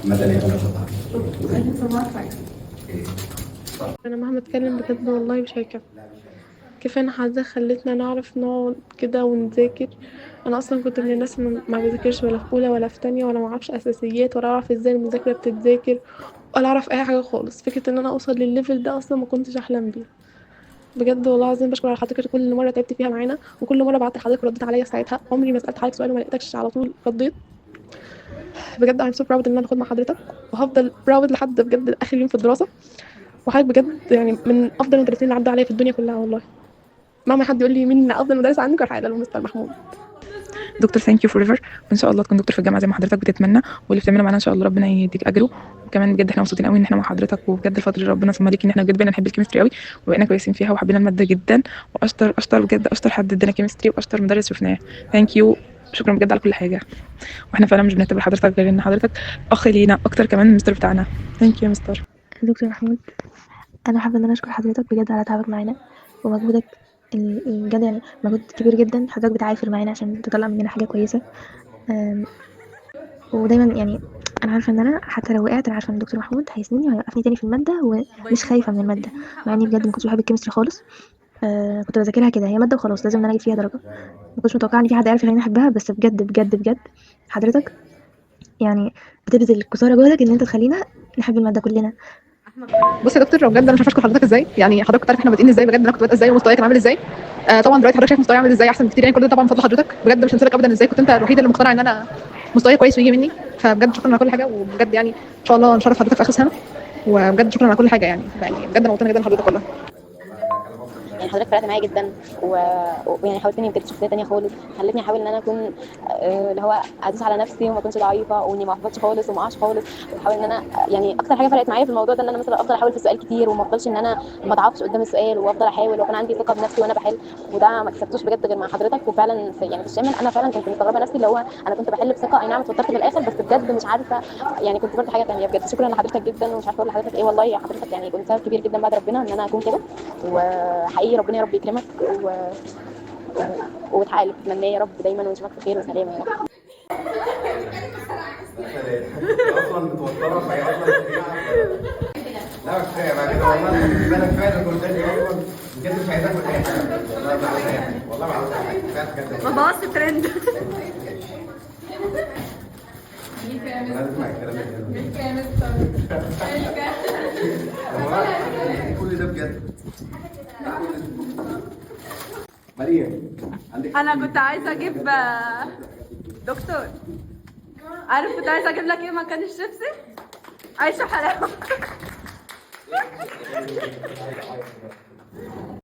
مدني ولا شطار؟ انا مهما اتكلم بجد والله مش هيكفي. كفايه ان حضرتك خلتنا نعرف نقعد كده ونذاكر. انا اصلا كنت من الناس اللي ما بذاكرش ولا في اولى ولا في تانية، ولا ما اعرفش اساسيات، ولا اعرف ازاي المذاكره بتتذاكر، ولا اعرف اي حاجه خالص. فكره ان انا اوصل للليفل ده اصلا ما كنتش احلم بيه. بجد والله العظيم بشكر على حضرتك كل مره تعبت فيها معانا، وكل مره بعت لحضرتك ورديت عليا في ساعتها. عمري ما سالت حضرتك سؤال وما لقيتكش على طول رديت. بجد I'm so proud ان انا باخد مع حضرتك، وهفضل براود لحد بجد اخر يوم في الدراسه. وحضرتك بجد يعني من افضل المدرسين اللي عدوا عليا في الدنيا كلها والله. مهما حد يقول لي مين افضل مدرس عندك، راح اقول له مستر محمود. دكتور ثانك يو فور ايفر، وان شاء الله تكون دكتور في الجامعه زي ما حضرتك بتتمنى، واللي بتعمله معانا ان شاء الله ربنا يديك اجره. وكمان بجد احنا مبسوطين قوي ان احنا مع حضرتك، وبجد الفتره اللي ربنا سمى ليك ان احنا بجد بقينا نحب الكيمستري قوي، وبقينا كويسين فيها وحبينا الماده جدا. واشطر بجد اشطر حد ادانا كيمستري واشطر مدرس شفناه. ثانك يو، شكرا بجد على كل حاجه. واحنا فعلا مش بنعتبر حضرتك غير ان حضرتك اخ لينا اكتر كمان من المستر بتاعنا. ثانك يو يا مستر. دكتور محمود، انا حابه ان انا اشكر حضرتك بجد على تعبك معانا ومجهودك. بجد يعني مجهود كبير جدا. حضرتك بتعافر معانا عشان تطلع مننا حاجه كويسه. أم، ودايما يعني انا عارفه ان انا حتى لو وقعت انا عارفه ان الدكتور محمود هيسندني وهيوقفني تاني في الماده، ومش خايفه من الماده. مع اني بجد ما كنتش بحب الكيمستري خالص. كنت بذاكرها كده، هي ماده وخلاص لازم ان انا اجيب فيها درجه. ما كنتش متوقعه ان في حد يعرف يخليني احبها، بس بجد بجد بجد حضرتك يعني بتبذل قصارى جهدك ان انت تخلينا نحب الماده كلنا. بص يا دكتور، بجد انا مش عارفه اشكر حضرتك ازاي. يعني حضرتك كنت عارف احنا بادئين ازاي، بجد انا كنت بادئه ازاي ومستواي كان عامل ازاي. طبعا دلوقتي حضرتك شايف مستواي عامل ازاي احسن بكتير، يعني كل ده طبعا من فضل حضرتك. بجد مش هنسالك ابدا ازاي كنت انت الوحيد اللي مقتنع ان انا مستواي كويس ويجي مني. فبجد شكرا على كل حاجه، وبجد يعني ان شاء الله نشرف حضرتك في اخر سنه. وبجد شكرا على كل حاجه، يعني بجد انا مقتنعه جدا بحضرتك والله. يعني حضرتك فرقت معايا جدا ويعني حاولتني بجد شخصيه تانية خالص، خلتني احاول ان انا اكون اللي هو ادوس على نفسي وما اكونش ضعيفه، واني ما احبطش خالص وما اقعش خالص. واحاول ان انا يعني اكتر حاجه فرقت معايا في الموضوع ده ان انا مثلا افضل احاول في السؤال كتير، وما افضلش ان انا ما اضعفش قدام السؤال، وافضل احاول وكان عندي ثقه بنفسي وانا بحل. وده ما كسبتوش بجد غير مع حضرتك. وفعلا في يعني في الشامل انا فعلا كنت مستغربه نفسي، اللي هو انا كنت بحل بثقه، اي نعم اتوترت في الاخر بس بجد مش عارفه يعني كنت برضه حاجه ثانيه. بجد شكرا لحضرتك جدا، ومش عارفه اقول لحضرتك ايه والله. حضرتك يعني كنت سبب كبير جدا بعد ربنا ان انا اكون كده. وحقيقي ربنا يا رب يكرمك وتحقق تتمناه يا رب دايما، ونشوفك بخير وسلامه يا رب. اصلا متوتره فهي اصلا لا كفايه بقى كده والله. بالنسبه لك كفايه انا كنت اصلا بجد مش عايز اكل اي حاجه. والله ما عاوز اي حاجه، والله ما عاوز اي حاجه. كفايه بجد. ما بوظت الترند. انا اسمع الكلام ده. بالكامل. كل ده بجد. مريم عندك انا كنت عايزه اجيب دكتور، عارف كنت عايزه اجيب لك ايه مكان الشيبسي؟ عيش وحلاوه.